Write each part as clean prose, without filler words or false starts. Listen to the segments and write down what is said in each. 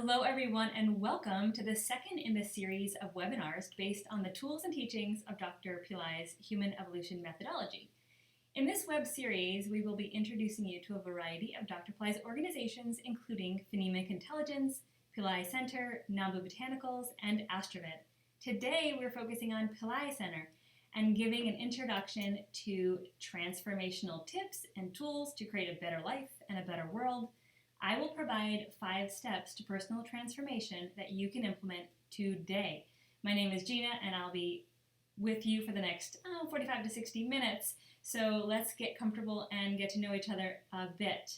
Hello everyone and welcome to the second in the series of webinars based on the tools and teachings of Dr. Pillai's Human Evolution Methodology. In this web series, we will be introducing you to a variety of Dr. Pillai's organizations, including Phonemic Intelligence, Pillai Center, Nambu Botanicals, and Astrovet. Today, we're focusing on Pillai Center and giving an introduction to transformational tips and tools to create a better life and a better world. I will provide 5 steps to personal transformation that you can implement today. My name is Gina and I'll be with you for the next 45 to 60 minutes. So let's get comfortable and get to know each other a bit.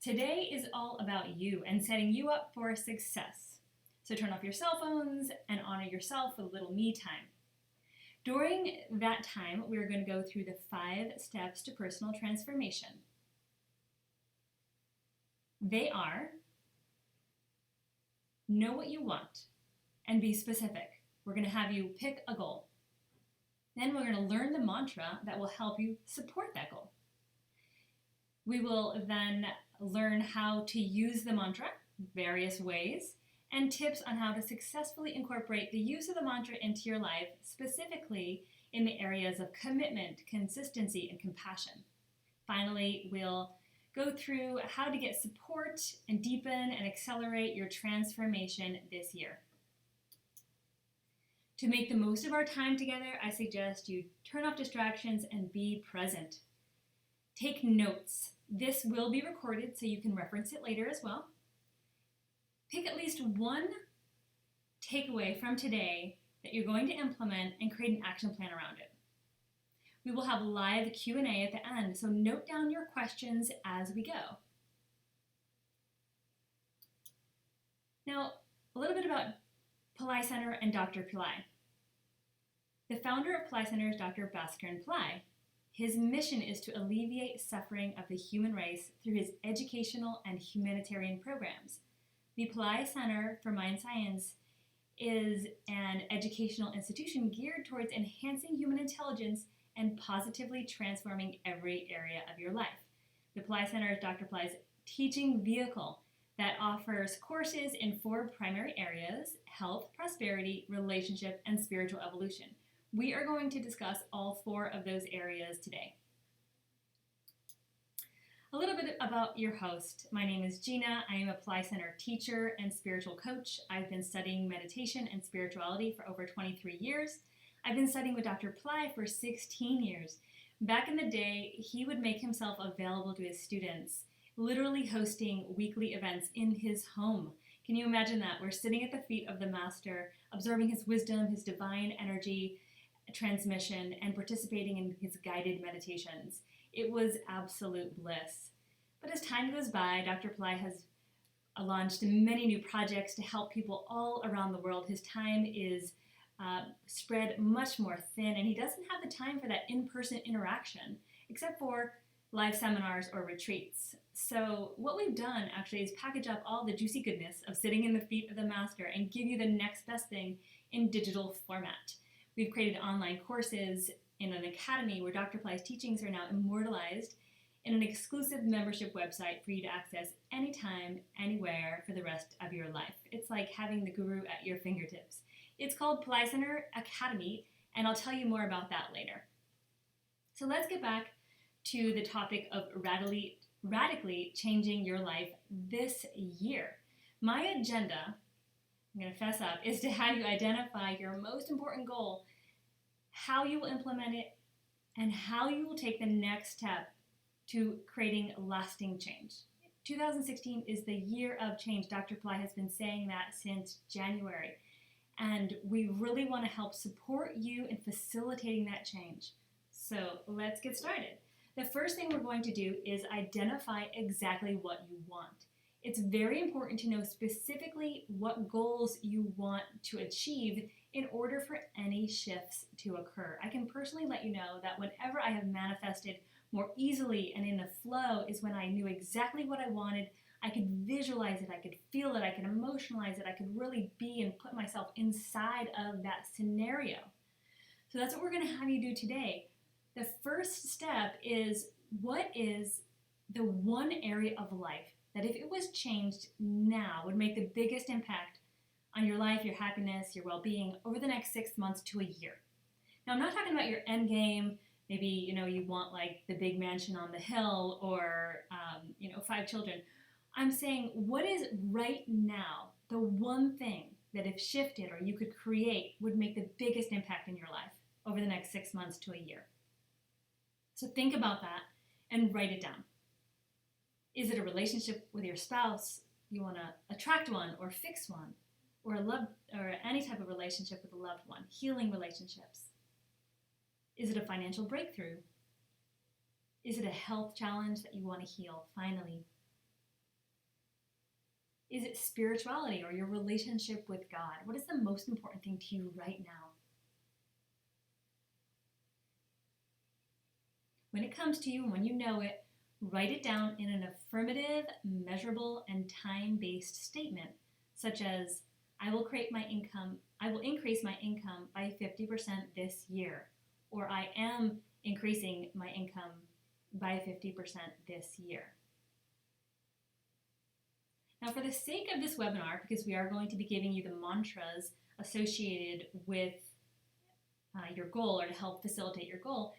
Today is all about you and setting you up for success. So turn off your cell phones and honor yourself with a little me time. During that time, we're going to go through the 5 steps to personal transformation. They are: know what you want and be specific. We're going to have you pick a goal. Then we're going to learn the mantra that will help you support that goal. We will then learn how to use the mantra, various ways, and tips on how to successfully incorporate the use of the mantra into your life, specifically in the areas of commitment, consistency, and compassion. Finally, we'll go through how to get support and deepen and accelerate your transformation this year. To make the most of our time together, I suggest you turn off distractions and be present. Take notes. This will be recorded so you can reference it later as well. Pick at least one takeaway from today that you're going to implement and create an action plan around it. We will have live Q&A at the end, so note down your questions as we go. Now, a little bit about Pillai Center and Dr. Pillai. The founder of Pillai Center is Dr. Bhaskaran Pillai. His mission is to alleviate suffering of the human race through his educational and humanitarian programs. The Pillai Center for Mind Science is an educational institution geared towards enhancing human intelligence and positively transforming every area of your life. The Pillai Center is Dr. Pillai's teaching vehicle that offers courses in 4 primary areas: health, prosperity, relationship, and spiritual evolution. We are going to discuss all 4 of those areas today. A little bit about your host. My name is Gina. I am a Pillai Center teacher and spiritual coach. I've been studying meditation and spirituality for over 23 years. I've been studying with Dr. Pillai for 16 years. Back in the day, he would make himself available to his students, literally hosting weekly events in his home. Can you imagine that? We're sitting at the feet of the master, absorbing his wisdom, his divine energy transmission, and participating in his guided meditations. It was absolute bliss. But as time goes by, Dr. Pillai has launched many new projects to help people all around the world. His time is spread much more thin, and he doesn't have the time for that in-person interaction except for live seminars or retreats. So what we've done actually is package up all the juicy goodness of sitting in the feet of the master and give you the next best thing in digital format. We've created online courses in an academy where Dr. Pillai's teachings are now immortalized in an exclusive membership website for you to access anytime, anywhere for the rest of your life. It's like having the guru at your fingertips. It's called Pillai Center Academy, and I'll tell you more about that later. So let's get back to the topic of radically changing your life this year. My agenda, I'm going to fess up, is to have you identify your most important goal, how you will implement it, and how you will take the next step to creating lasting change. 2016 is the year of change. Dr. Pillai has been saying that since January. And we really want to help support you in facilitating that change. So let's get started. The first thing we're going to do is identify exactly what you want. It's very important to know specifically what goals you want to achieve in order for any shifts to occur. I can personally let you know that whenever I have manifested more easily and in the flow is when I knew exactly what I wanted. I could visualize it, I could feel it, I could emotionalize it, I could really be and put myself inside of that scenario. So that's what we're going to have you do today. The first step is, what is the one area of life that if it was changed now would make the biggest impact on your life, your happiness, your well-being over the next 6 months to a year? Now, I'm not talking about your end game. Maybe, you want like the big mansion on the hill or, 5 children. I'm saying, what is right now the one thing that if shifted or you could create would make the biggest impact in your life over the next 6 months to a year? So think about that and write it down. Is it a relationship with your spouse? You want to attract one or fix one, or any type of relationship with a loved one, healing relationships? Is it a financial breakthrough? Is it a health challenge that you want to heal finally? Is it spirituality or your relationship with God? What is the most important thing to you right now? When it comes to you and when you know it, write it down in an affirmative, measurable, and time-based statement, such as, I will increase my income by 50% this year, or I am increasing my income by 50% this year. Now, for the sake of this webinar, because we are going to be giving you the mantras associated with your goal or to help facilitate your goal,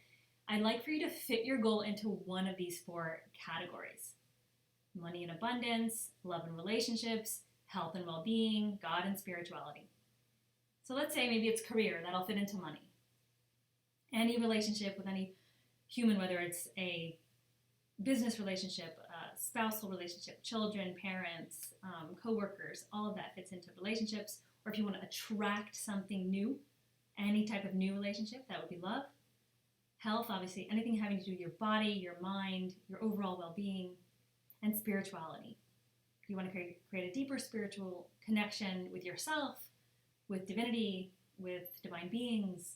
I'd like for you to fit your goal into one of these 4 categories: money and abundance, love and relationships, health and well-being, God and spirituality. So let's say maybe it's career, that'll fit into money. Any relationship with any human, whether it's a business relationship, spousal relationship, children, parents, co-workers, all of that fits into relationships. Or if you want to attract something new, any type of new relationship, that would be love. Health, obviously, anything having to do with your body, your mind, your overall well-being, and spirituality. You want to create a deeper spiritual connection with yourself, with divinity, with divine beings.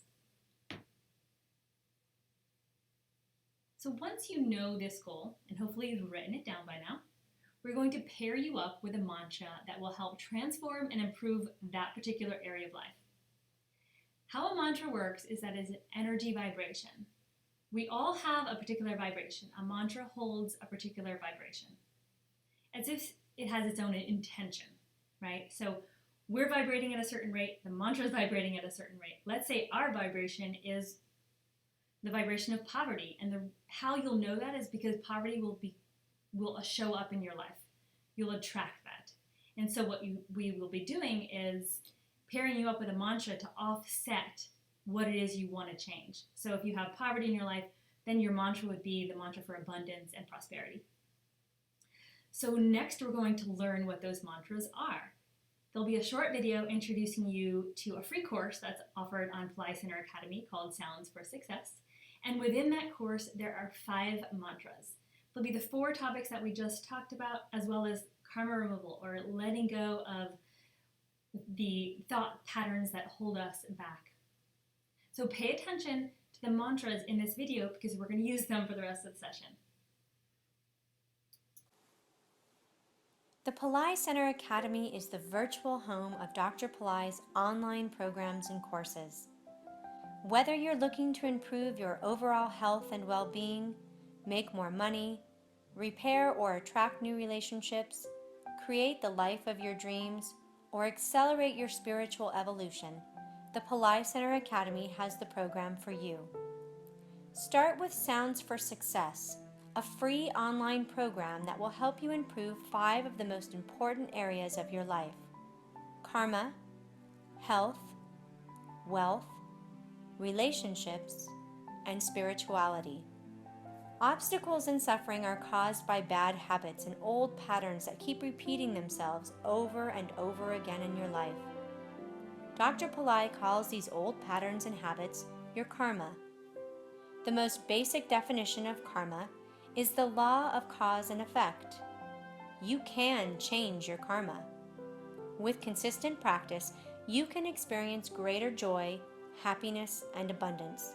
So once you know this goal, and hopefully you've written it down by now, we're going to pair you up with a mantra that will help transform and improve that particular area of life. How a mantra works is that it's an energy vibration. We all have a particular vibration. A mantra holds a particular vibration, as if it has its own intention, right? So we're vibrating at a certain rate, the mantra is vibrating at a certain rate. Let's say our vibration is the vibration of poverty, and how you'll know that is because poverty will show up in your life. You'll attract that. And so what we will be doing is pairing you up with a mantra to offset what it is you want to change. So if you have poverty in your life, then your mantra would be the mantra for abundance and prosperity. So next we're going to learn what those mantras are. There'll be a short video introducing you to a free course that's offered on Pillai Center Academy called Sounds for Success. And within that course, there are 5 mantras. There'll be the 4 topics that we just talked about, as well as karma removal, or letting go of the thought patterns that hold us back. So pay attention to the mantras in this video because we're going to use them for the rest of the session. The Pillai Center Academy is the virtual home of Dr. Pillai's online programs and courses. Whether you're looking to improve your overall health and well-being, make more money, repair or attract new relationships, create the life of your dreams, or accelerate your spiritual evolution, the Pillai Center Academy has the program for you. Start with Sounds for Success, a free online program that will help you improve 5 of the most important areas of your life: karma, health, wealth, relationships, and spirituality. Obstacles and suffering are caused by bad habits and old patterns that keep repeating themselves over and over again in your life. Dr. Pillai calls these old patterns and habits your karma. The most basic definition of karma is the law of cause and effect. You can change your karma. With consistent practice, you can experience greater joy, happiness, and abundance.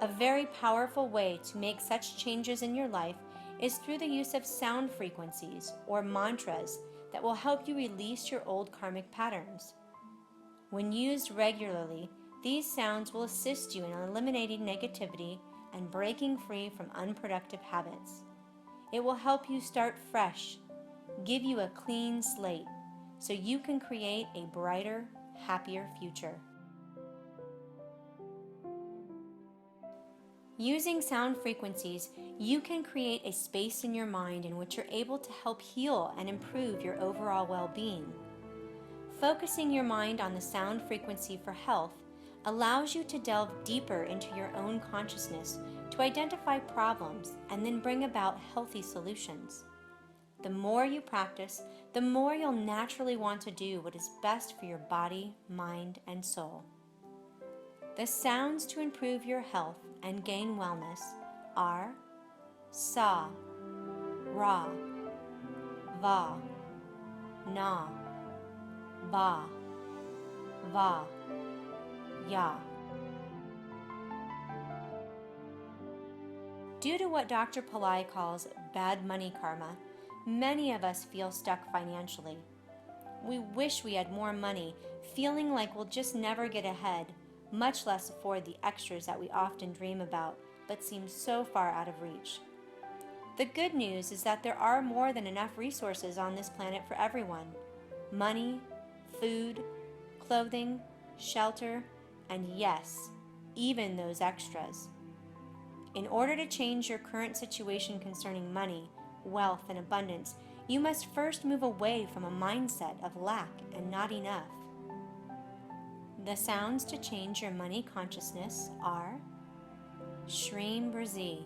A very powerful way to make such changes in your life is through the use of sound frequencies or mantras that will help you release your old karmic patterns. When used regularly, these sounds will assist you in eliminating negativity and breaking free from unproductive habits. It will help you start fresh, give you a clean slate so you can create a brighter, happier future. Using sound frequencies, you can create a space in your mind in which you're able to help heal and improve your overall well-being. Focusing your mind on the sound frequency for health allows you to delve deeper into your own consciousness to identify problems and then bring about healthy solutions. The more you practice, the more you'll naturally want to do what is best for your body, mind, and soul. The sounds to improve your health and gain wellness are sa, ra, va, na, ba, va, ya. Due to what Dr. Pillai calls bad money karma, many of us feel stuck financially. We wish we had more money, feeling like we'll just never get ahead, much less afford the extras that we often dream about, but seem so far out of reach. The good news is that there are more than enough resources on this planet for everyone. Money, food, clothing, shelter, and yes, even those extras. In order to change your current situation concerning money, wealth, and abundance, you must first move away from a mindset of lack and not enough. The sounds to change your money consciousness are Shreem Brazi.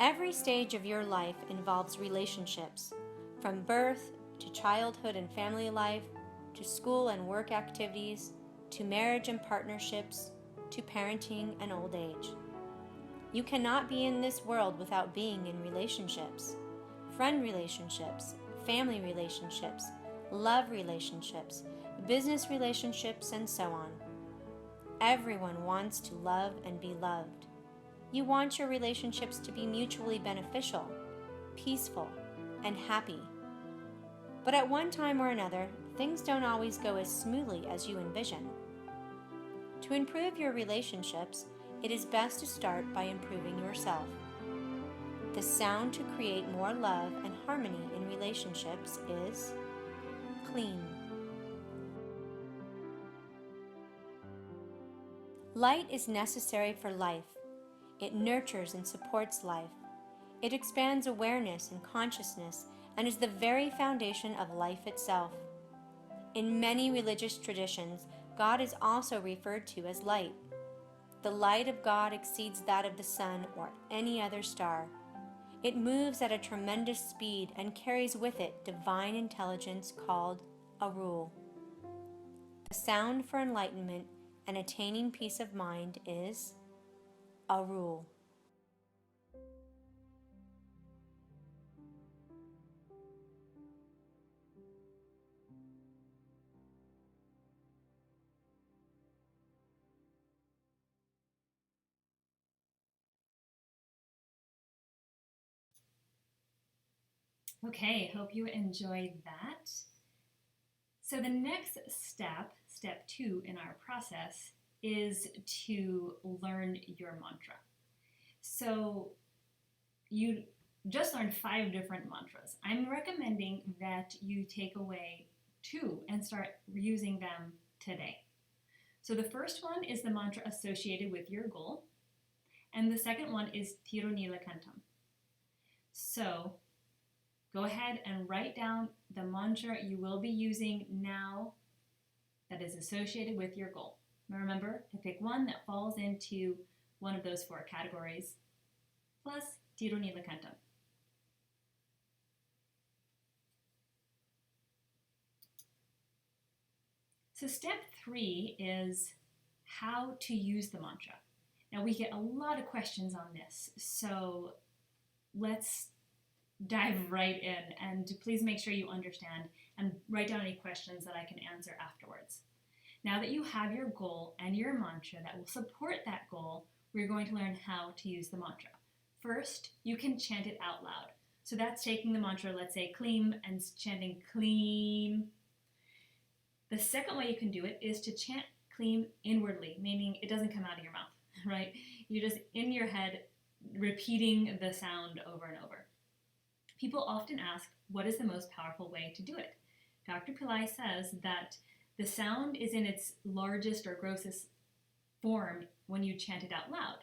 Every stage of your life involves relationships, from birth to childhood and family life, to school and work activities, to marriage and partnerships, to parenting and old age. You cannot be in this world without being in relationships, friend relationships, family relationships, love relationships, business relationships, and so on. Everyone wants to love and be loved. You want your relationships to be mutually beneficial, peaceful, and happy. But at one time or another, things don't always go as smoothly as you envision. To improve your relationships, it is best to start by improving yourself. The sound to create more love and harmony in relationships is clean. Light is necessary for life. It nurtures and supports life. It expands awareness and consciousness and is the very foundation of life itself. In many religious traditions, God is also referred to as light. The light of God exceeds that of the sun or any other star. It moves at a tremendous speed and carries with it divine intelligence called a rule. The sound for enlightenment and attaining peace of mind is a rule. Okay, hope you enjoyed that. So the next step, step 2 in our process, is to learn your mantra. So you just learned 5 different mantras. I'm recommending that you take away 2 and start using them today. So the first one is the mantra associated with your goal, and the second one is Tirunilakantam. So go ahead and write down the mantra you will be using now that is associated with your goal. Now remember to pick one that falls into one of those 4 categories, plus Tirunilakantam. So step 3 is how to use the mantra. Now we get a lot of questions on this, so let's dive right in, and please make sure you understand and write down any questions that I can answer afterwards. Now that you have your goal and your mantra that will support that goal, we're going to learn how to use the mantra. First, you can chant it out loud. So that's taking the mantra, let's say Kleem, and chanting Kleem. The second way you can do it is to chant Kleem inwardly, meaning it doesn't come out of your mouth, right? You just, in your head, repeating the sound over and over. People often ask, what is the most powerful way to do it? Dr. Pillai says that the sound is in its largest or grossest form when you chant it out loud.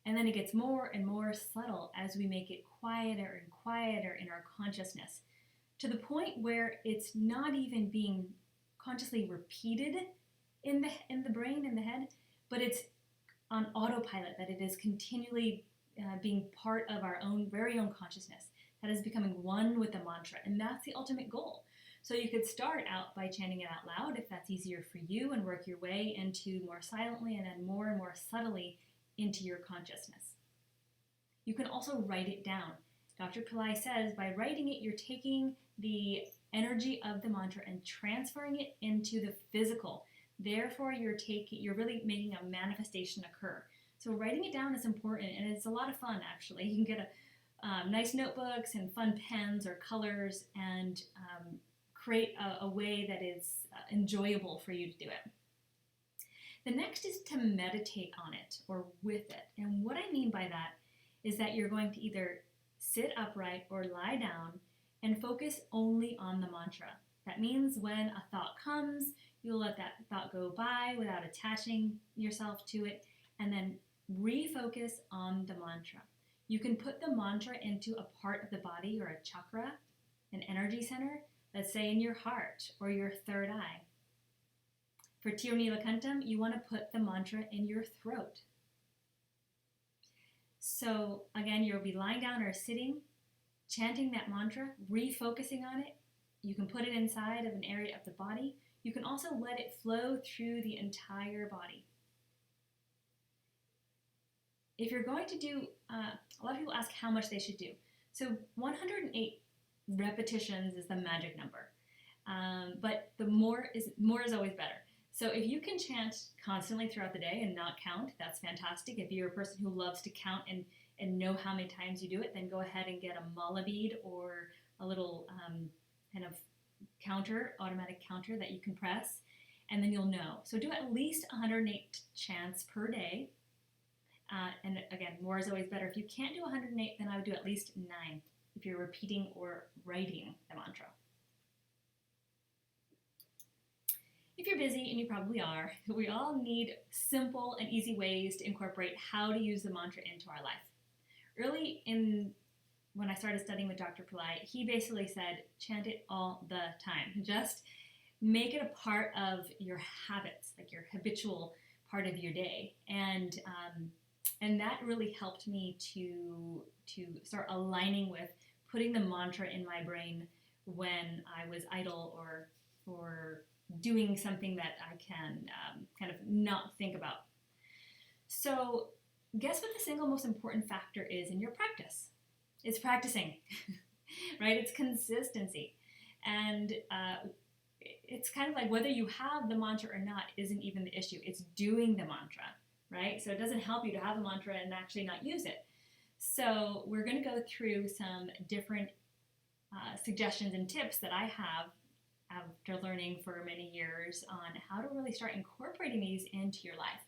And then it gets more and more subtle as we make it quieter and quieter in our consciousness, to the point where it's not even being consciously repeated in the brain, in the head, but it's on autopilot, that it is continually being part of our own very own consciousness, that is becoming one with the mantra. And that's the ultimate goal. So you could start out by chanting it out loud if that's easier for you, and work your way into more silently and then more and more subtly into your consciousness. You can also write it down. Dr. Pillai says by writing it, you're taking the energy of the mantra and transferring it into the physical. Therefore, you're really making a manifestation occur. So writing it down is important, and it's a lot of fun, actually. You can get nice notebooks and fun pens or colors, and create a way that is enjoyable for you to do it. The next is to meditate on it or with it. And what I mean by that is that you're going to either sit upright or lie down and focus only on the mantra. That means when a thought comes, you'll let that thought go by without attaching yourself to it, and then refocus on the mantra. You can put the mantra into a part of the body or a chakra, an energy center, let's say in your heart or your third eye. For Tirunilakantam, you want to put the mantra in your throat. So again, you'll be lying down or sitting, chanting that mantra, refocusing on it. You can put it inside of an area of the body. You can also let it flow through the entire body. If you're going to do, a lot of people ask how much they should do. So 108 repetitions is the magic number, but the more is always better. So if you can chant constantly throughout the day and not count, that's fantastic. If you're a person who loves to count and know how many times you do it, then go ahead and get a mala bead or a little kind of automatic counter that you can press, and then you'll know. So do at least 108 chants per day. And again, more is always better. If you can't do 108, then I would do at least 9 if you're repeating or writing the mantra. If you're busy, and you probably are, we all need simple and easy ways to incorporate how to use the mantra into our life. Early when I started studying with Dr. Pillai, he basically said, chant it all the time. Just make it a part of your habits, like your habitual part of your day. And that really helped me to start aligning with putting the mantra in my brain when I was idle or doing something that I can kind of not think about. So guess what the single most important factor is in your practice? It's practicing, right? It's consistency. And it's kind of like whether you have the mantra or not isn't even the issue. It's doing the mantra, right? So it doesn't help you to have a mantra and actually not use it. So we're going to go through some different suggestions and tips that I have after learning for many years on how to really start incorporating these into your life.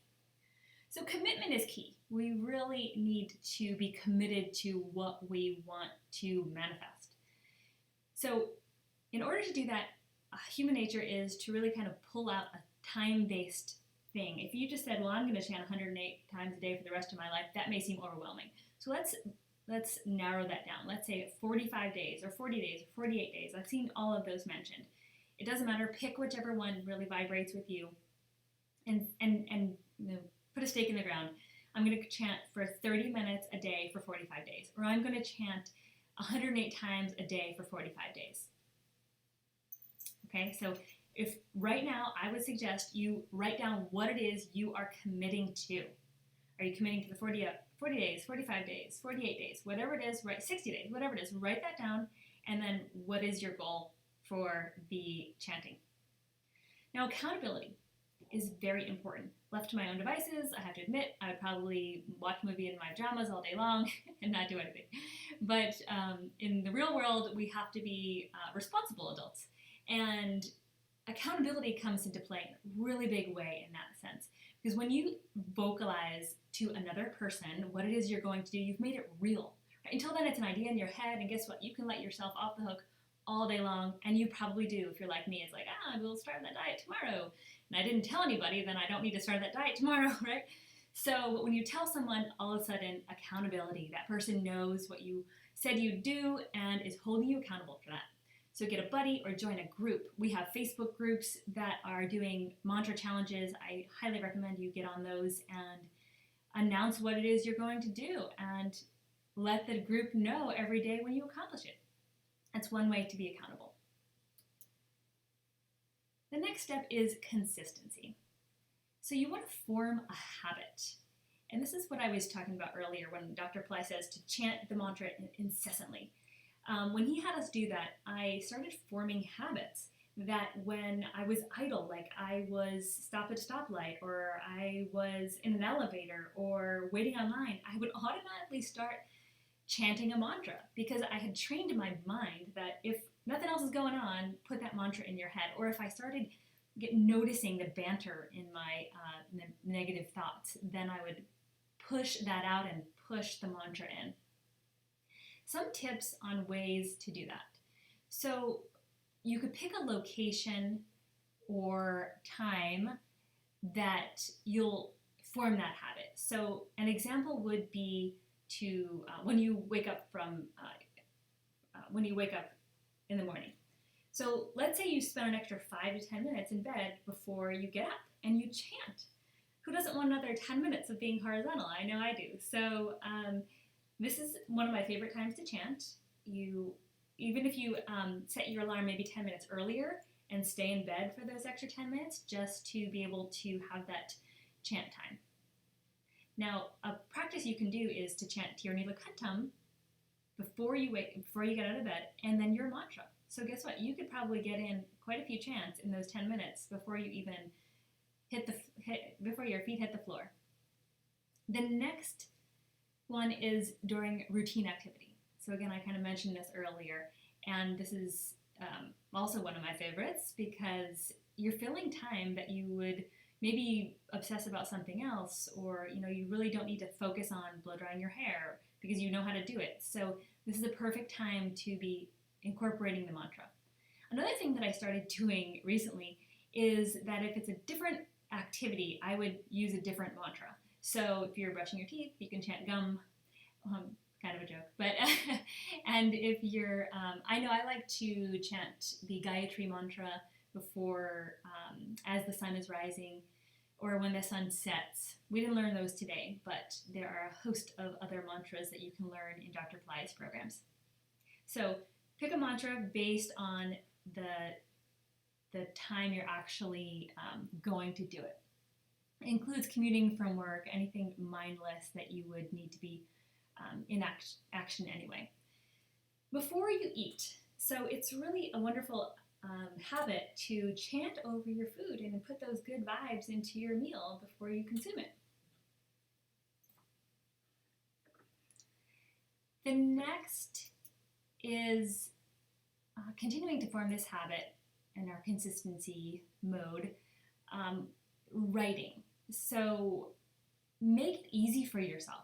So commitment is key. We really need to be committed to what we want to manifest. So in order to do that, human nature is to really kind of pull out a time-based thing. If you just said, well, I'm going to chant 108 times a day for the rest of my life, that may seem overwhelming. So let's narrow that down. Let's say 45 days or 40 days or 48 days. I've seen all of those mentioned. It doesn't matter. Pick whichever one really vibrates with you, and put a stake in the ground. I'm going to chant for 30 minutes a day for 45 days, or I'm going to chant 108 times a day for 45 days. Okay, so if right now I would suggest you write down what it is you are committing to. Are you committing to the 40 days, 45 days, 48 days, whatever it is, right? 60 days, whatever it is, write that down, and then what is your goal for the chanting? Now, accountability is very important. Left to my own devices, I have to admit, I would probably watch a movie in my pajamas all day long and not do anything. But in the real world, we have to be responsible adults. And accountability comes into play in a really big way in that sense. Because when you vocalize to another person what it is you're going to do, you've made it real. Right? Until then, it's an idea in your head, and guess what? You can let yourself off the hook all day long, and you probably do. If you're like me, it's like, we'll start that diet tomorrow. And I didn't tell anybody, then I don't need to start that diet tomorrow, right? So when you tell someone, all of a sudden, accountability, that person knows what you said you'd do and is holding you accountable for that. So get a buddy or join a group. We have Facebook groups that are doing mantra challenges. I highly recommend you get on those and announce what it is you're going to do and let the group know every day when you accomplish it. That's one way to be accountable. The next step is consistency. So you want to form a habit. And this is what I was talking about earlier when Dr. Pillai says to chant the mantra incessantly. When he had us do that, I started forming habits that when I was idle, like I was stop at a stoplight, or I was in an elevator, or waiting online, I would automatically start chanting a mantra because I had trained in my mind that if nothing else is going on, put that mantra in your head. Or if I started noticing the banter in my negative thoughts, then I would push that out and push the mantra in. Some tips on ways to do that. So you could pick a location or time that you'll form that habit. So an example would be to when you wake up in the morning. So let's say you spend an extra 5 to 10 minutes in bed before you get up and you chant. Who doesn't want another 10 minutes of being horizontal? I know I do. So this is one of my favorite times to chant. Even if you set your alarm maybe 10 minutes earlier and stay in bed for those extra 10 minutes just to be able to have that chant time. Now, a practice you can do is to chant Tirnila Kantam before you get out of bed, and then your mantra. So guess what? You could probably get in quite a few chants in those 10 minutes before you even before your feet hit the floor. The next one is during routine activity. So again, I kind of mentioned this earlier, and this is also one of my favorites because you're filling time that you would maybe obsess about something else, or you really don't need to focus on blow drying your hair because you know how to do it. So this is a perfect time to be incorporating the mantra. Another thing that I started doing recently is that if it's a different activity, I would use a different mantra. So if you're brushing your teeth, you can chant gum, kind of a joke, but and if you're, I know I like to chant the Gayatri mantra before, as the sun is rising, or when the sun sets. We didn't learn those today, but there are a host of other mantras that you can learn in Dr. Pillai's programs. So pick a mantra based on the time you're actually going to do it. It includes commuting from work, anything mindless that you would need to be in action anyway. Before you eat, so it's really a wonderful habit to chant over your food and put those good vibes into your meal before you consume it. The next is continuing to form this habit in our consistency mode, writing. So make it easy for yourself.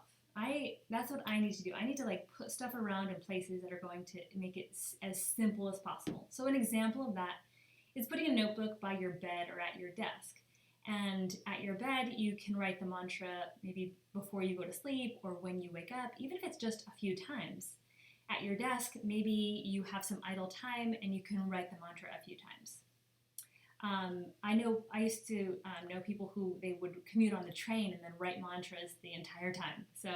That's what I need to do. I need to put stuff around in places that are going to make it as simple as possible. So an example of that is putting a notebook by your bed or at your desk. And at your bed, you can write the mantra maybe before you go to sleep or when you wake up, even if it's just a few times. At your desk, maybe you have some idle time and you can write the mantra a few times. I used to know people who they would commute on the train and then write mantras the entire time. So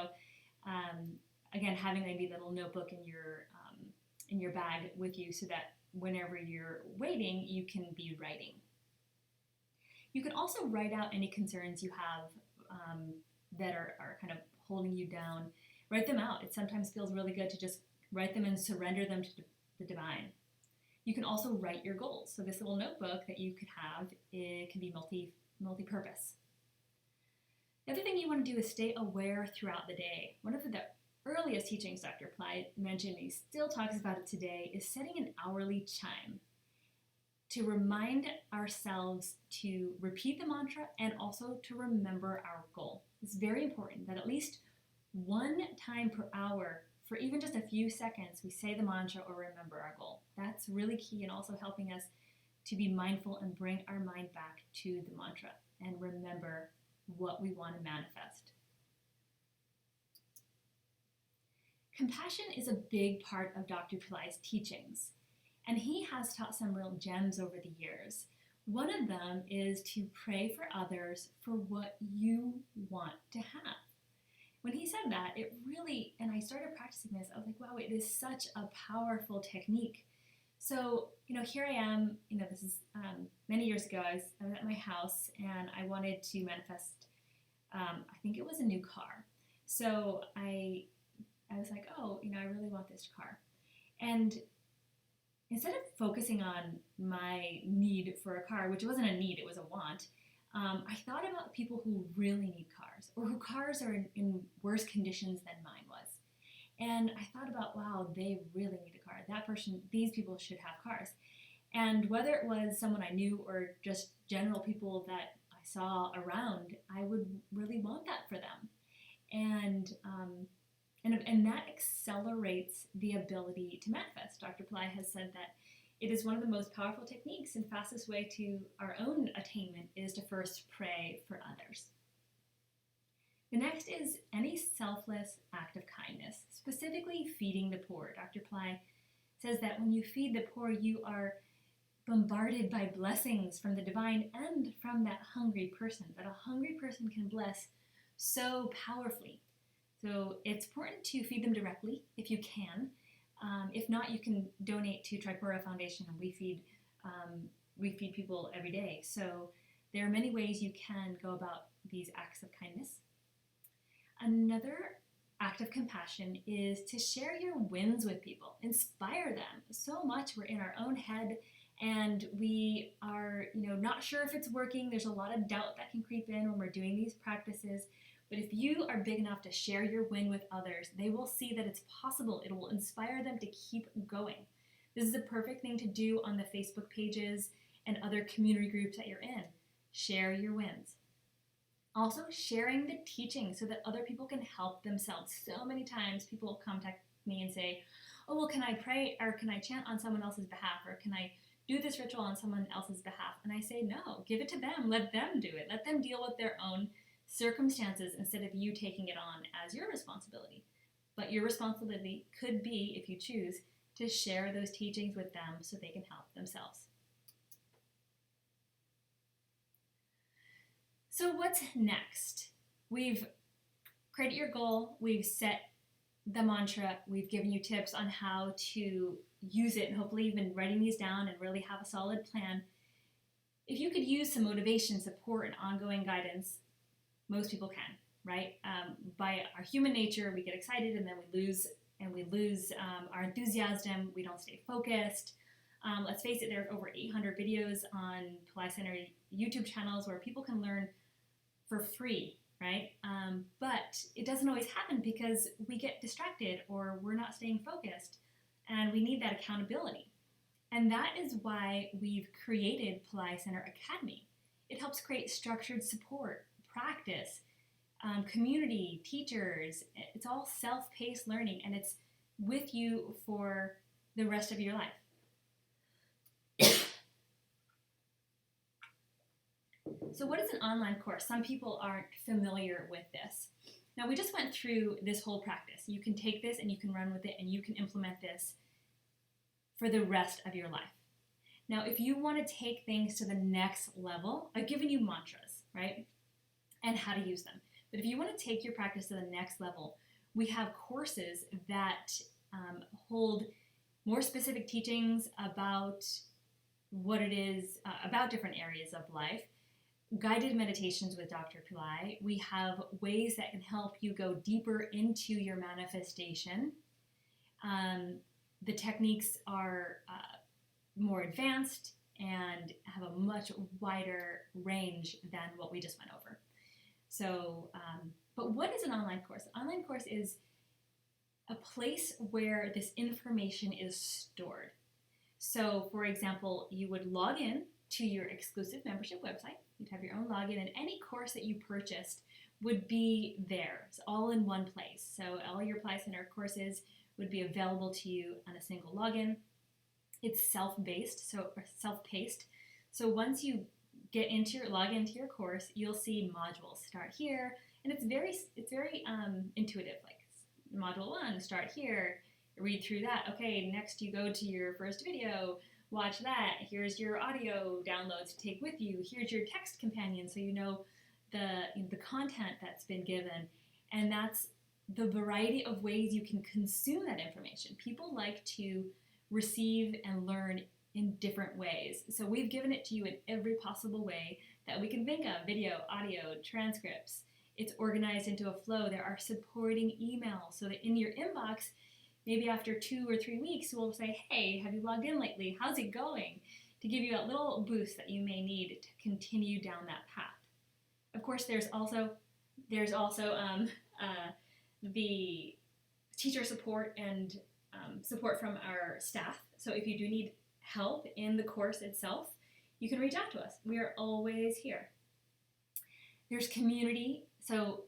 again, having maybe a little notebook in your bag with you so that whenever you're waiting, you can be writing. You can also write out any concerns you have that are kind of holding you down. Write them out. It sometimes feels really good to just write them and surrender them to the divine. You can also write your goals. So this little notebook that you could have, it can be multi-purpose. The other thing you want to do is stay aware throughout the day. One of the earliest teachings Dr. Pillai mentioned, he still talks about it today, is setting an hourly chime. to remind ourselves to repeat the mantra and also to remember our goal. It's very important that at least one time per hour, for even just a few seconds, we say the mantra or remember our goal. That's really key and also helping us to be mindful and bring our mind back to the mantra and remember what we want to manifest. Compassion is a big part of Dr. Pillai's teachings, and he has taught some real gems over the years. One of them is to pray for others for what you want to have. When he said that, it really, and I started practicing this, I was like, wow, it is such a powerful technique. So, here I am, this is many years ago, I was at my house and I wanted to manifest, I think it was a new car. So I was like, oh, I really want this car. And instead of focusing on my need for a car, which wasn't a need, it was a want, I thought about people who really need cars, or who cars are in worse conditions than mine was. And I thought about, wow, they really need a car. That person, these people should have cars. And whether it was someone I knew or just general people that I saw around, I would really want that for them. And that accelerates the ability to manifest. Dr. Pillai has said that it is one of the most powerful techniques and fastest way to our own attainment is to first pray for others. The next is any selfless act of kindness, specifically feeding the poor. Dr. Pillai says that when you feed the poor, you are bombarded by blessings from the divine and from that hungry person, that a hungry person can bless so powerfully. So it's important to feed them directly if you can. If not, you can donate to Tripura Foundation, and we feed people every day. So there are many ways you can go about these acts of kindness. Another act of compassion is to share your wins with people, inspire them. So much we're in our own head and we are, not sure if it's working. There's a lot of doubt that can creep in when we're doing these practices. But if you are big enough to share your win with others, they will see that it's possible. It will inspire them to keep going. This is a perfect thing to do on the Facebook pages and other community groups that you're in. Share your wins. Also, sharing the teaching so that other people can help themselves. So many times people contact me and say, oh, well, can I pray or can I chant on someone else's behalf, or can I do this ritual on someone else's behalf? And I say, no, give it to them. Let them do it. Let them deal with their own circumstances instead of you taking it on as your responsibility. But your responsibility could be, if you choose, to share those teachings with them so they can help themselves. So what's next? We've created your goal, we've set the mantra, we've given you tips on how to use it, and hopefully you've been writing these down and really have a solid plan. If you could use some motivation, support, and ongoing guidance, most people can, right? By our human nature, we get excited and then we lose our enthusiasm. We don't stay focused. Let's face it, there are over 800 videos on Pillai Center YouTube channels where people can learn for free, right? But it doesn't always happen because we get distracted or we're not staying focused, and we need that accountability. And that is why we've created Pillai Center Academy. It helps create structured support, practice, community, teachers. It's all self-paced learning, and it's with you for the rest of your life. So what is an online course? Some people aren't familiar with this. Now, we just went through this whole practice. You can take this and you can run with it and you can implement this for the rest of your life. Now, if you want to take things to the next level, I've given you mantras, right? And how to use them. But if you want to take your practice to the next level, we have courses that hold more specific teachings about what it is, about different areas of life, guided meditations with Dr. Pillai. We have ways that can help you go deeper into your manifestation. The techniques are more advanced and have a much wider range than what we just went over. So, but what is an online course? An online course is a place where this information is stored. So, for example, you would log in to your exclusive membership website. You'd have your own login, and any course that you purchased would be there. It's all in one place. So all your Pillai Center courses would be available to you on a single login. It's self-paced. So once you log into your course, you'll see modules start here, and it's very intuitive. Like module 1, start here, read through that. Okay, next you go to your first video, watch that. Here's your audio downloads to take with you. Here's your text companion, so you know the content that's been given, and that's the variety of ways you can consume that information. People like to receive and learn in different ways. So we've given it to you in every possible way that we can think of: video, audio, transcripts. It's organized into a flow. There are supporting emails so that in your inbox, maybe after 2 or 3 weeks, we'll say, hey, have you logged in lately? How's it going? To give you a little boost that you may need to continue down that path. Of course, there's also the teacher support and support from our staff. So if you do need help in the course itself, you can reach out to us. We are always here. There's community. So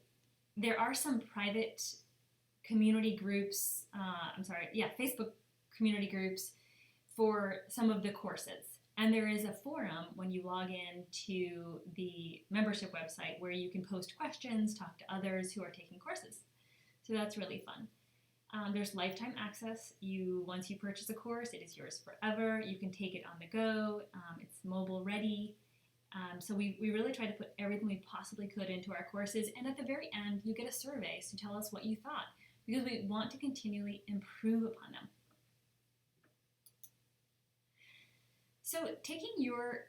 there are some private community groups, Facebook community groups for some of the courses. And there is a forum when you log in to the membership website where you can post questions, talk to others who are taking courses. So that's really fun. There's lifetime access. Once you purchase a course, it is yours forever. You can take it on the go. It's mobile ready. So we really try to put everything we possibly could into our courses. And at the very end, you get a survey to tell us what you thought, because we want to continually improve upon them. So taking your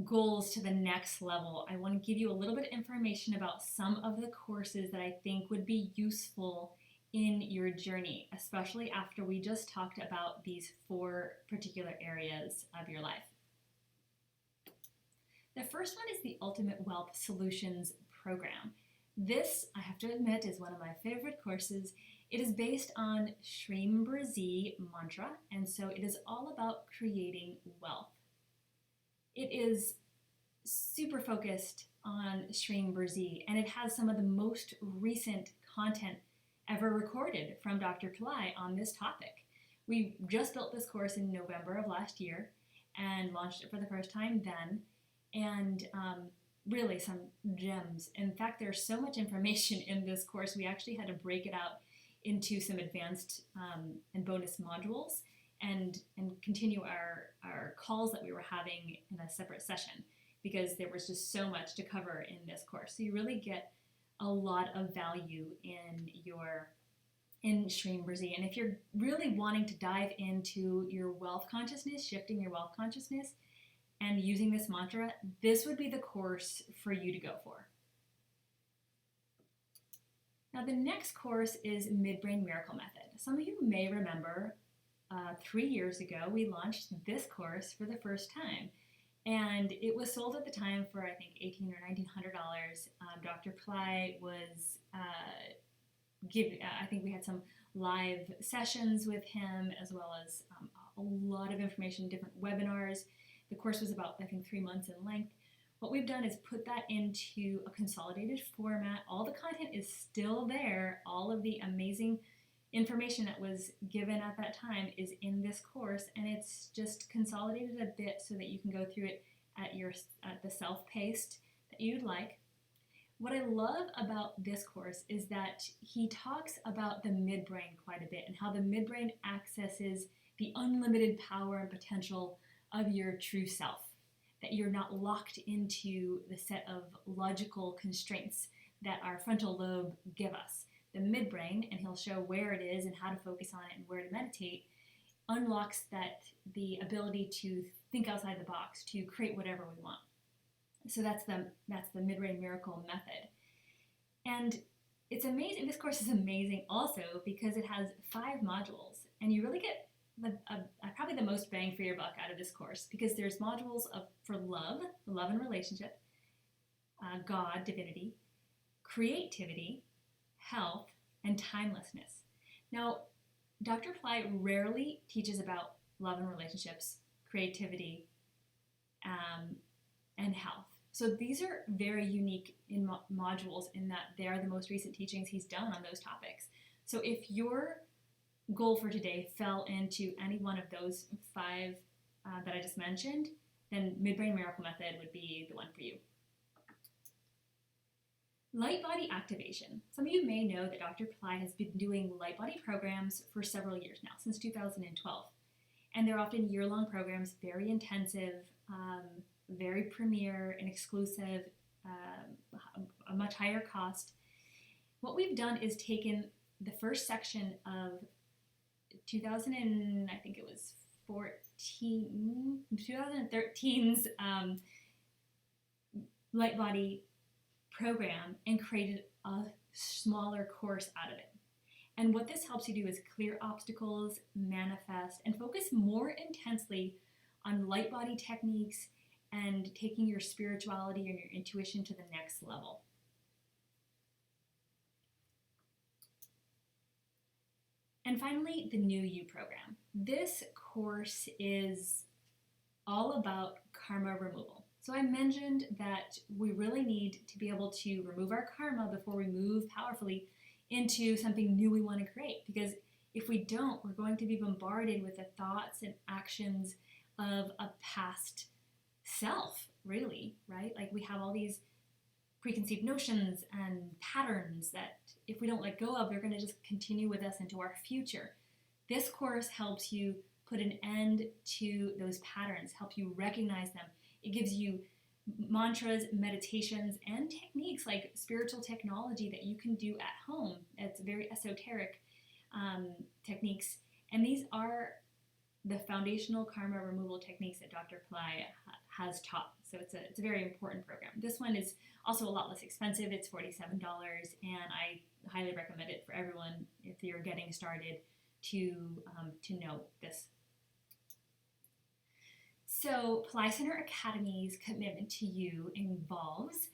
goals to the next level, I want to give you a little bit of information about some of the courses that I think would be useful in your journey, especially after we just talked about these 4 particular areas of your life. The first one is the Ultimate Wealth Solutions Program. This, I have to admit, is one of my favorite courses. It is based on Shrim Brzi mantra, and so it is all about creating wealth. It is super focused on Shrim Brzi, and it has some of the most recent content ever recorded from Dr. Pillai on this topic. We just built this course in November of last year and launched it for the first time then, and really some gems. In fact, there's so much information in this course, we actually had to break it out into some advanced and bonus modules and continue our calls that we were having in a separate session, because there was just so much to cover in this course. So you really get a lot of value in Shrim Brzi. And if you're really wanting to dive into your wealth consciousness, shifting your wealth consciousness, and using this mantra, this would be the course for you to go for. Now, the next course is Midbrain Miracle Method. Some of you may remember 3 years ago, we launched this course for the first time. And it was sold at the time for, I think, $1,800 or $1,900. Dr. Pillai was I think we had some live sessions with him, as well as a lot of information, different webinars. The course was about, I think, 3 months in length. What we've done is put that into a consolidated format. All the content is still there. All of the amazing information that was given at that time is in this course, and it's just consolidated a bit so that you can go through it at the self-paced that you'd like. What I love about this course is that he talks about the midbrain quite a bit and how the midbrain accesses the unlimited power and potential of your true self, that you're not locked into the set of logical constraints that our frontal lobe give us. The midbrain, and he'll show where it is and how to focus on it and where to meditate, unlocks the ability to think outside the box, to create whatever we want. So that's the Midbrain Miracle Method. And it's amazing. This course is amazing also because it has 5 modules, and you really get probably the most bang for your buck out of this course, because there's modules for love and relationship, God, divinity, creativity, health, and timelessness. Now, Dr. Pillai rarely teaches about love and relationships, creativity, and health. So these are very unique in modules in that they are the most recent teachings he's done on those topics. So if your goal for today fell into any one of those 5 that I just mentioned, then Midbrain Miracle Method would be the one for you. Light body activation. Some of you may know that Dr. Pillai has been doing light body programs for several years now, since 2012. And they're often year-long programs, very intensive, very premier and exclusive, a much higher cost. What we've done is taken the first section of 2013's light body program and created a smaller course out of it. And what this helps you do is clear obstacles, manifest, and focus more intensely on light body techniques and taking your spirituality and your intuition to the next level. And finally, the New You program. This course is all about karma removal. So I mentioned that we really need to be able to remove our karma before we move powerfully into something new we want to create. Because if we don't, we're going to be bombarded with the thoughts and actions of a past self, really, right? Like we have all these preconceived notions and patterns that if we don't let go of, they're going to just continue with us into our future. This course helps you put an end to those patterns, help you recognize them. It gives you mantras, meditations, and techniques like spiritual technology that you can do at home. It's very esoteric techniques. And these are the foundational karma removal techniques that Dr. Pillai has taught. So it's a very important program. This one is also a lot less expensive. It's $47, and I highly recommend it for everyone if you're getting started to know this. So Pillai Center Academy's commitment to you involves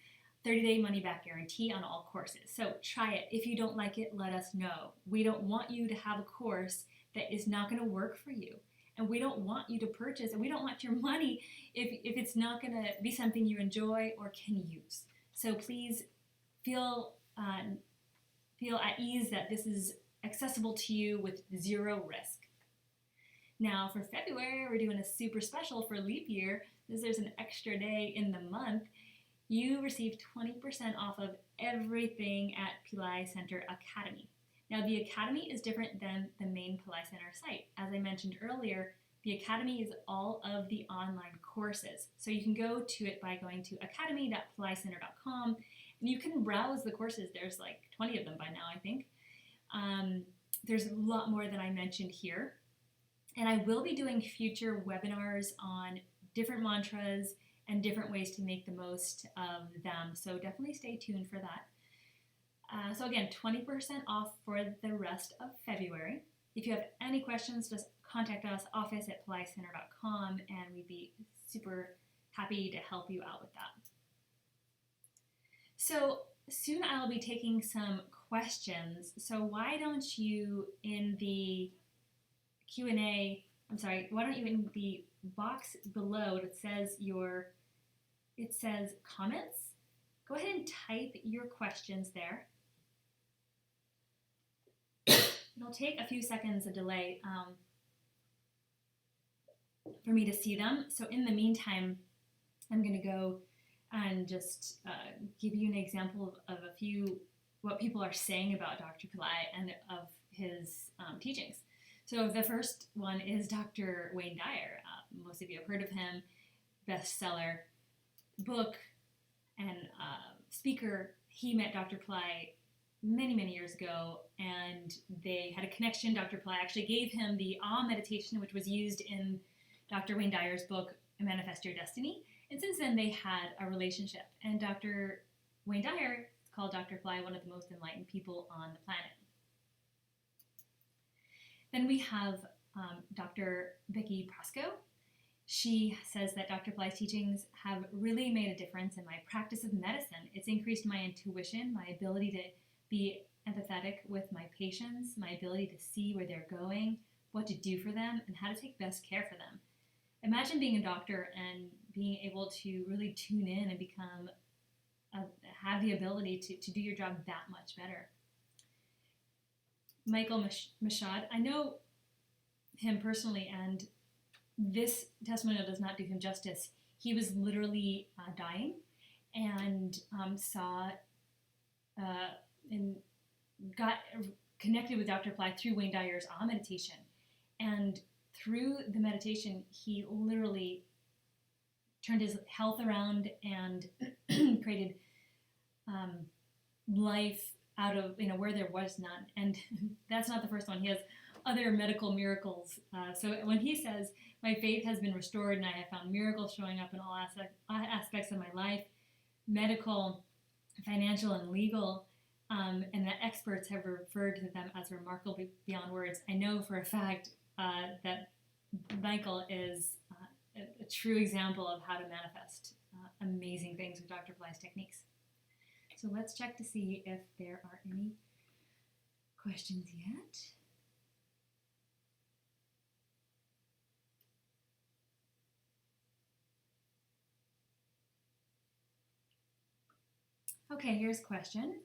30-day money-back guarantee on all courses. So try it. If you don't like it, let us know. We don't want you to have a course that is not going to work for you. And we don't want you to purchase, and we don't want your money if it's not going to be something you enjoy or can use. So please feel at ease that this is accessible to you with zero risk. Now for February, we're doing a super special for leap year. There's an extra day in the month. You receive 20% off of everything at Pillai Center Academy. Now the Academy is different than the main Pillai Center site. As I mentioned earlier, the Academy is all of the online courses. So you can go to it by going to academy.pillaicenter.com, and you can browse the courses. There's like 20 of them by now, I think. There's a lot more than I mentioned here. And I will be doing future webinars on different mantras and different ways to make the most of them. So definitely stay tuned for that. So again, 20% off for the rest of February. If you have any questions, just contact us, office@pillaicenter.com, and we'd be super happy to help you out with that. So soon I'll be taking some questions. So why don't you in the Q&A, why don't you in the box below that says it says comments, go ahead and type your questions there. It'll take a few seconds of delay for me to see them. So in the meantime, I'm going to go and just give you an example of a few, what people are saying about Dr. Pillai and of his teachings. So the first one is Dr. Wayne Dyer. Most of you have heard of him, bestseller book and speaker. He met Dr. Pillai many, many years ago, and they had a connection. Dr. Pillai actually gave him the meditation, which was used in Dr. Wayne Dyer's book, Manifest Your Destiny. And since then, they had a relationship. And Dr. Wayne Dyer called Dr. Pillai one of the most enlightened people on the planet. Then we have Dr. Vicki Prasco. She says that Dr. Pillai's teachings have really made a difference in my practice of medicine. It's increased my intuition, my ability to be empathetic with my patients, my ability to see where they're going, what to do for them, and how to take best care for them. Imagine being a doctor and being able to really tune in and have the ability to do your job that much better. Michael Mashad, I know him personally, and this testimonial does not do him justice. He was literally dying, and got connected with Dr. Pillai through Wayne Dyer's AHA meditation. And through the meditation, he literally turned his health around and created life out of where there was none. And that's not the first one. He has other medical miracles. So when he says, "My faith has been restored and I have found miracles showing up in all aspects of my life, medical, financial, and legal," and that experts have referred to them as remarkable beyond words, I know for a fact that Michael is a true example of how to manifest amazing things with Dr. Pillai's techniques. So let's check to see if there are any questions yet. Okay, here's a question.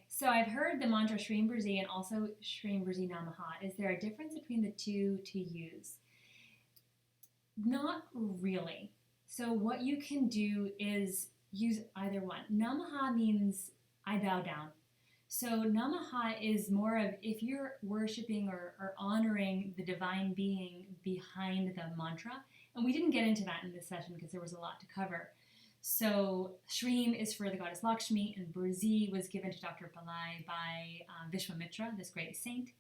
So I've heard the mantra Shrim Brzi and also Shrim Brzi Namaha. Is there a difference between the two to use? Not really. So what you can do is use either one. Namaha means I bow down. So Namaha is more of if you're worshiping or honoring the divine being behind the mantra. And we didn't get into that in this session because there was a lot to cover. So Shrim is for the goddess Lakshmi, and Brzi was given to Dr. Pillai by Vishwamitra, this great saint.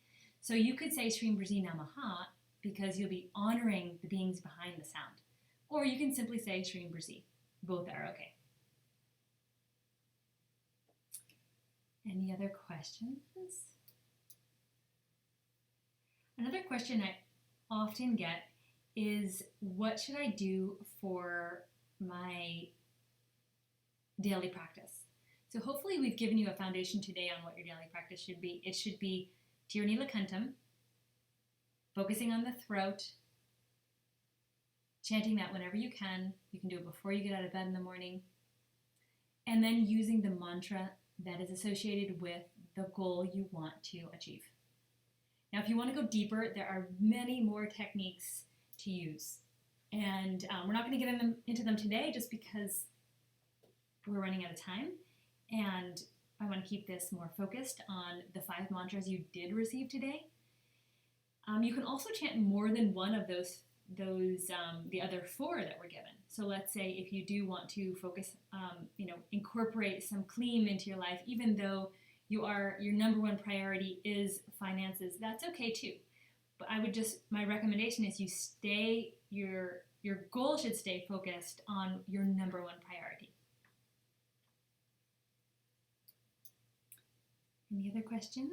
So you could say Shrim Brzi Namaha because you'll be honoring the beings behind the sound. Or you can simply say Shrim Brzi. Both are okay. Any other questions? Another question I often get is, what should I do for my daily practice? So hopefully we've given you a foundation today on what your daily practice should be. It should be Tir Nilakantam, focusing on the throat, chanting that whenever you can. You can do it before you get out of bed in the morning. And then using the mantra that is associated with the goal you want to achieve. Now, if you want to go deeper, there are many more techniques to use. And we're not going to get into them today just because we're running out of time. And I want to keep this more focused on the 5 mantras you did receive today. You can also chant more than one of those the other 4 that were given. So let's say if you do want to focus, incorporate some Kleem into your life, even though your number one priority is finances, that's okay too. But my recommendation is your goal should stay focused on your number one priority. Any other questions?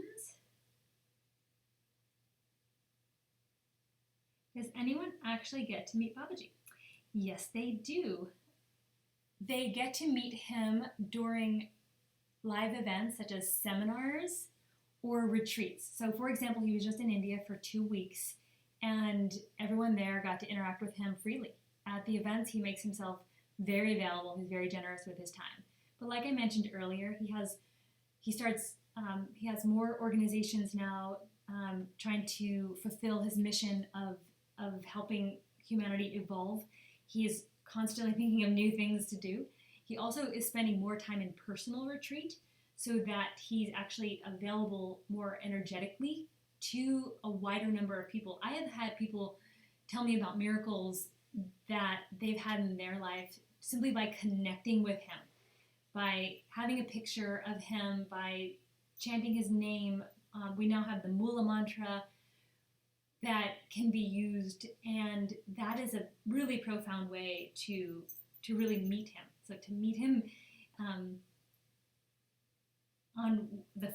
Does anyone actually get to meet Babaji? Yes, they do. They get to meet him during live events such as seminars or retreats. So for example, he was just in India for 2 weeks and everyone there got to interact with him freely. At the events, he makes himself very available. He's very generous with his time. But like I mentioned earlier, he has more organizations now trying to fulfill his mission of helping humanity evolve. He is constantly thinking of new things to do. He also is spending more time in personal retreat so that he's actually available more energetically to a wider number of people. I have had people tell me about miracles that they've had in their life simply by connecting with him, by having a picture of him, by chanting his name. We now have the Mula mantra that can be used, and that is a really profound way to really meet him. So to meet him on the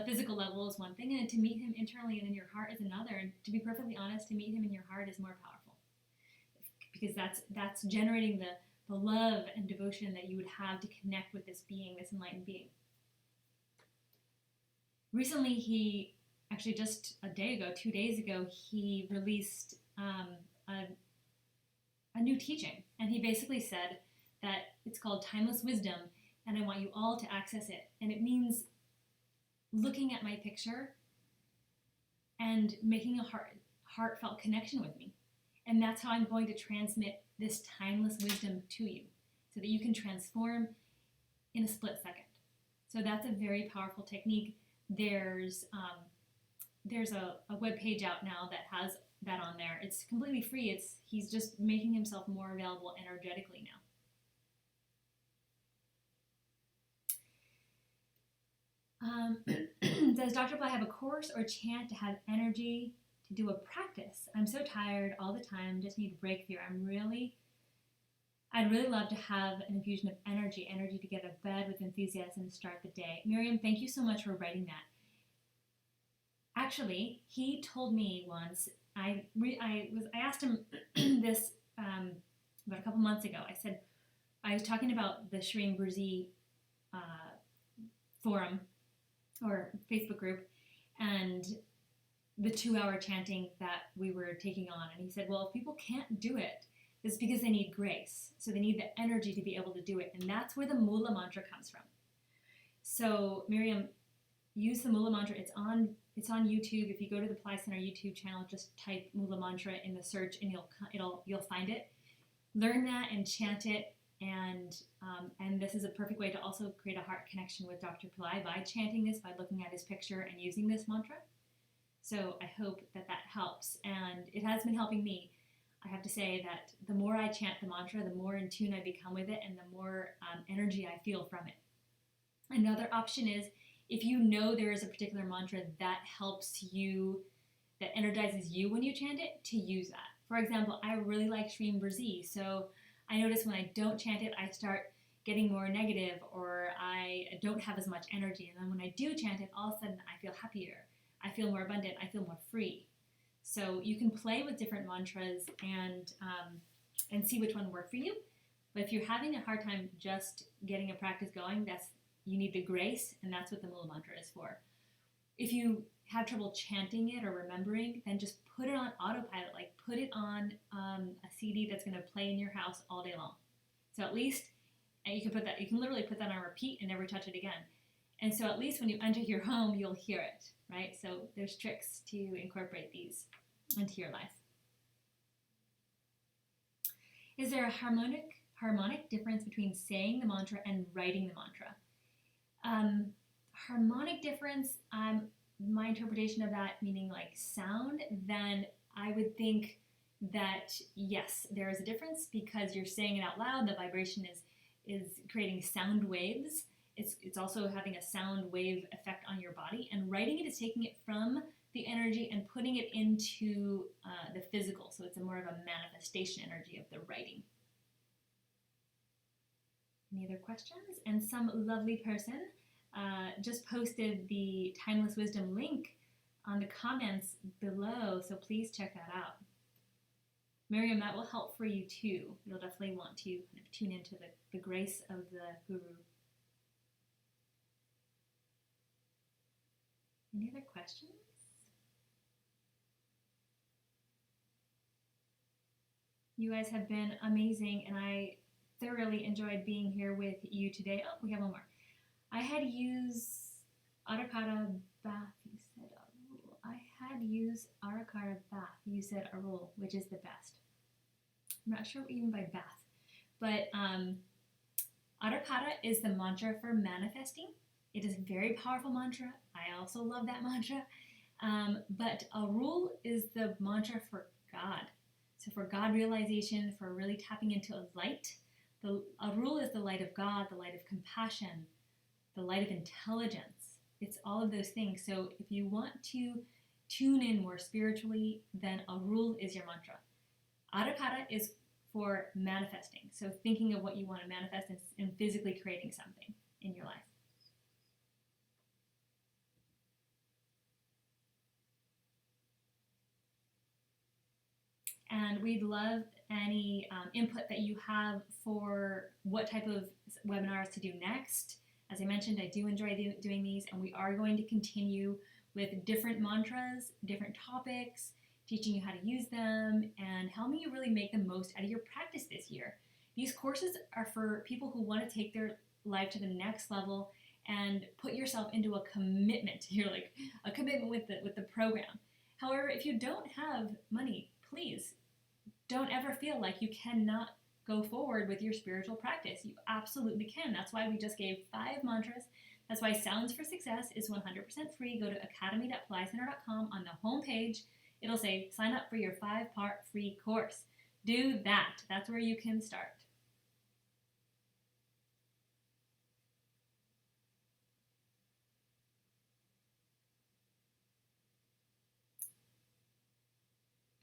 physical level is one thing, and to meet him internally and in your heart is another. And to be perfectly honest, to meet him in your heart is more powerful, because that's generating the love and devotion that you would have to connect with this being, this enlightened being. recently he actually just a day ago, 2 days ago, he released a new teaching, and he basically said that it's called Timeless Wisdom, and I want you all to access it. And it means looking at my picture and making a heartfelt connection with me. And that's how I'm going to transmit this timeless wisdom to you so that you can transform in a split second. So that's a very powerful technique. There's a web page out now that has that on there. It's completely free. He's just making himself more available energetically now. Does Dr. Pillai have a course or chant to have energy to do a practice? I'm so tired all the time, just need a breakthrough. I'd really love to have an infusion of energy to get out of bed with enthusiasm and start the day. Miriam, thank you so much for writing that. Actually, he told me once, I asked him this about a couple months ago. I was talking about the Shireen Burzi forum or Facebook group and the 2-hour chanting that we were taking on. And he said, well, if people can't do it, it's because they need grace. So they need the energy to be able to do it. And that's where the Mula mantra comes from. So Miriam, use the Mula mantra. It's on YouTube. If you go to the Pillai Center YouTube channel, just type Mula mantra in the search and you'll find it. Learn that and chant it. And this is a perfect way to also create a heart connection with Dr. Pillai by chanting this, by looking at his picture and using this mantra. So I hope that helps. And it has been helping me. I have to say that the more I chant the mantra, the more in tune I become with it and the more energy I feel from it. Another option is if you know there is a particular mantra that helps you, that energizes you when you chant it, to use that. For example, I really like Shireen Burzi, so I notice when I don't chant it, I start getting more negative or I don't have as much energy. And then when I do chant it, all of a sudden I feel happier. I feel more abundant. I feel more free. So you can play with different mantras and see which one works for you. But if you're having a hard time just getting a practice going, you need the grace, and that's what the Mula mantra is for. If you have trouble chanting it or remembering, then just put it on autopilot. Like put it on a CD that's going to play in your house all day long. So at least you can literally put that on repeat and never touch it again. And so at least when you enter your home, you'll hear it, right? So there's tricks to incorporate these into your life. Is there a harmonic difference between saying the mantra and writing the mantra? Harmonic difference, my interpretation of that meaning like sound, then I would think that yes, there is a difference because you're saying it out loud. The vibration is creating sound waves. It's also having a sound wave effect on your body, and writing it is taking it from the energy and putting it into the physical. So it's more of a manifestation energy of the writing. Any other questions? And some lovely person just posted the Timeless Wisdom link on the comments below, so please check that out. Miriam, that will help for you too. You'll definitely want to kind of tune into the grace of the Guru. Any other questions? You guys have been amazing, and I thoroughly enjoyed being here with you today. Oh, we have one more. I had used Arakara Bath. You said Arul. I had used Arakara Bath. You said Arul, which is the best. I'm not sure what you mean by bath, but Arakara is the mantra for manifesting. It is a very powerful mantra. I also love that mantra. But Arul is the mantra for God. So for God realization, for really tapping into a light. Arul is the light of God, the light of compassion, the light of intelligence. It's all of those things. So if you want to tune in more spiritually, then Arul is your mantra. Arakara is for manifesting. So thinking of what you want to manifest and physically creating something in your life. And we'd love any input that you have for what type of webinars to do next. As I mentioned, I do enjoy doing these, and we are going to continue with different mantras, different topics, teaching you how to use them, and helping you really make the most out of your practice this year. These courses are for people who want to take their life to the next level and put yourself into a commitment. You're like a commitment with the program. However, if you don't have money, please don't ever feel like you cannot go forward with your spiritual practice. You absolutely can. That's why we just gave 5 mantras. That's why Sounds for Success is 100% free. Go to academy.pillaicenter.com. On the home page, it'll say sign up for your 5-part free course. Do that. That's where you can start.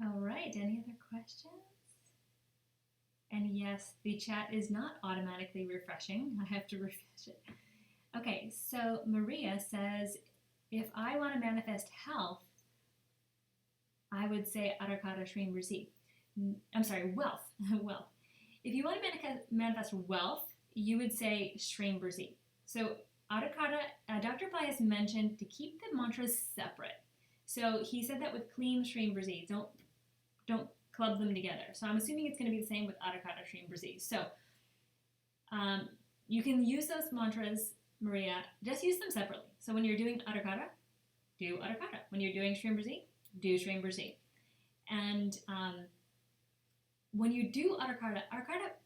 All right, any other questions? And yes, the chat is not automatically refreshing. I have to refresh it. Okay, so Maria says, if I want to manifest health, I would say Arakara Shrim Risi. I'm sorry, wealth. Wealth. If you want to manifest wealth, you would say Shrim Risi. So Arakara, Dr. Pillai has mentioned to keep the mantras separate. So he said that with Kleem Shrim Risi. Don't club them together. So I'm assuming it's going to be the same with Arakara Shrim Risi. So you can use those mantras, Maria, just use them separately. So when you're doing Arakara, do Arakara. When you're doing Shrim Risi, do Shrim Risi. And when you do Arakara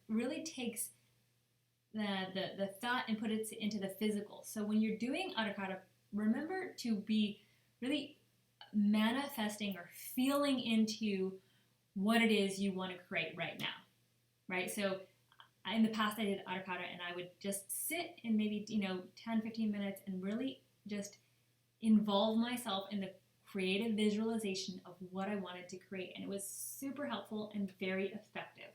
really takes the thought and put it into the physical. So when you're doing Arakara, remember to be really manifesting or feeling into what it is you want to create right now, right? So in the past I did Arakara, and I would just sit in maybe 10-15 minutes and really just involve myself in the creative visualization of what I wanted to create, and it was super helpful and very effective.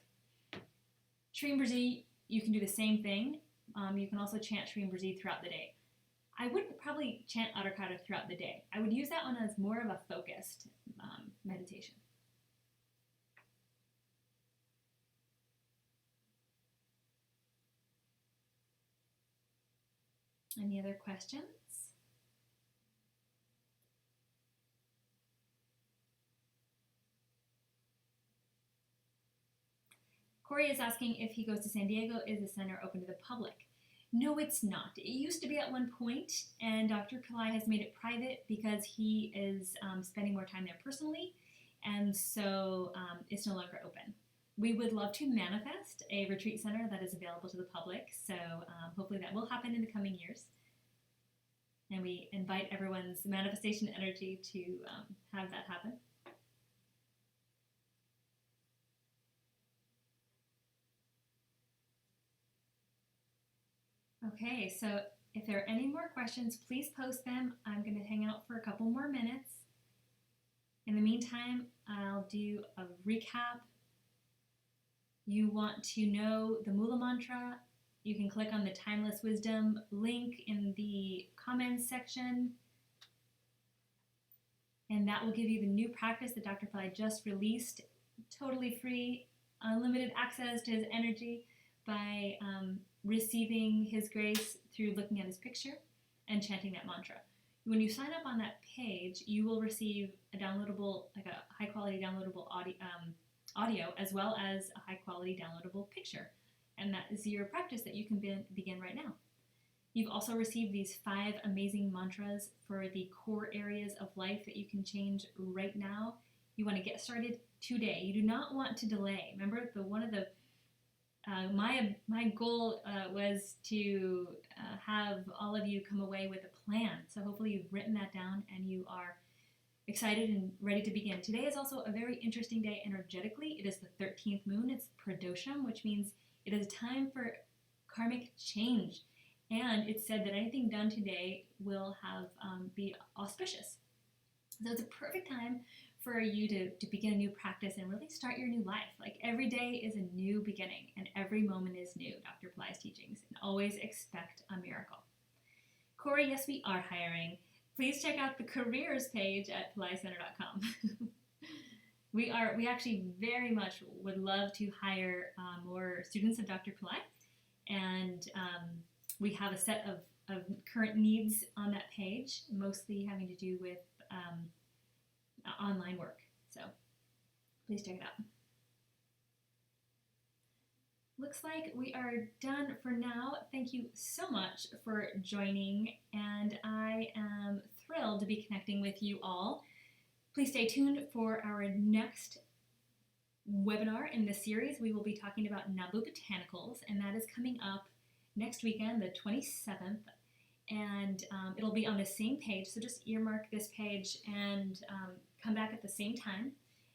Shrim Risi, you can do the same thing. You can also chant Shrim Risi throughout the day. I wouldn't probably chant Arakara throughout the day. I would use that one as more of a focused meditation. Any other questions? Corey is asking if he goes to San Diego, is the center open to the public? No, it's not. It used to be at one point, and Dr. Pillai has made it private because he is spending more time there personally, and so it's no longer open. We would love to manifest a retreat center that is available to the public, so hopefully that will happen in the coming years. And we invite everyone's manifestation energy to have that happen. Okay, so if there are any more questions, please post them. I'm going to hang out for a couple more minutes. In the meantime, I'll do a recap. You want to know the Mula Mantra, you can click on the Timeless Wisdom link in the comments section, and that will give you the new practice that Dr. Pillai just released, totally free, unlimited access to his energy by receiving his grace through looking at his picture and chanting that mantra. When you sign up on that page, you will receive a downloadable, like a high-quality downloadable audio as well as a high-quality downloadable picture. And that is your practice that you can begin right now. You've also received these 5 amazing mantras for the core areas of life that you can change right now. You want to get started today. You do not want to delay. Remember, my goal was to have all of you come away with a plan. So hopefully you've written that down and you are excited and ready to begin. Today is also a very interesting day energetically. It is the 13th moon. It's Pradosham, which means it is time for karmic change. And it's said that anything done today will be auspicious. So it's a perfect time for you to begin a new practice and really start your new life. Like every day is a new beginning and every moment is new, Dr. Pillai's teachings, and always expect a miracle. Corey, yes, we are hiring. Please check out the careers page at pillaicenter.com. We actually very much would love to hire more students of Dr. Pillai, and we have a set of current needs on that page, mostly having to do with online work. So please check it out. Looks like we are done for now. Thank you so much for joining, and I am thrilled to be connecting with you all. Please stay tuned for our next webinar in this series. We will be talking about Nambu botanicals, and that is coming up next weekend, the 27th, and it'll be on the same page, so just earmark this page and come back at the same time.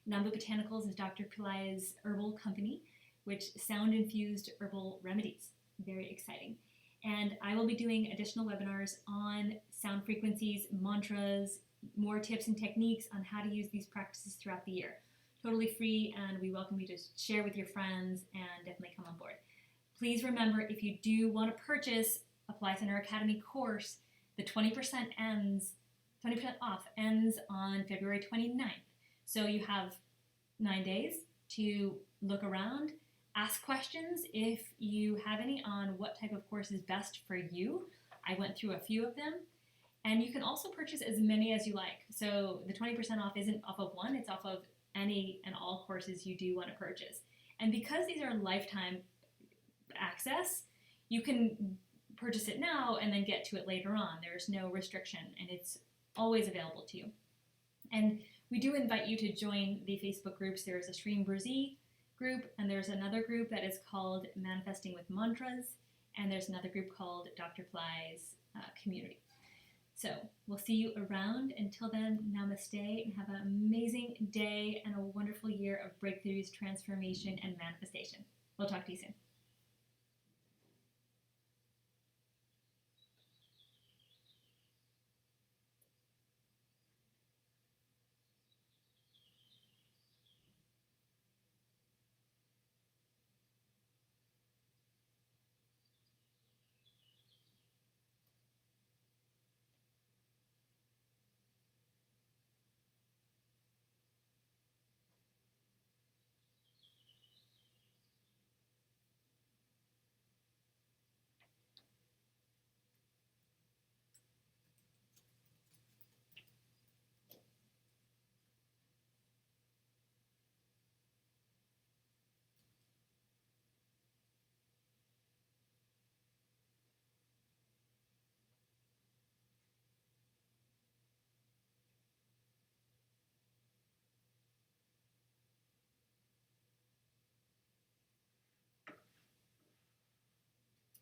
Nambu Botanicals is Dr. Pillai's herbal company, which sound-infused herbal remedies. Very exciting. And I will be doing additional webinars on sound frequencies, mantras, more tips and techniques on how to use these practices throughout the year. Totally free, and we welcome you to share with your friends and definitely come on board. Please remember, if you do want to purchase a Pillai Center Academy course, the 20% off ends on February 29th. So you have 9 days to look around, ask questions if you have any on what type of course is best for you. I went through a few of them. And you can also purchase as many as you like. So the 20% off isn't off of one, it's off of any and all courses you do want to purchase. And because these are lifetime access, you can purchase it now and then get to it later on. There's no restriction, and it's always available to you. And we do invite you to join the Facebook groups. There's a Shreem Bruzi group, and there's another group that is called Manifesting with Mantras, and there's another group called Dr. Pillai's Community. So we'll see you around. Until then, namaste, and have an amazing day and a wonderful year of breakthroughs, transformation, and manifestation. We'll talk to you soon.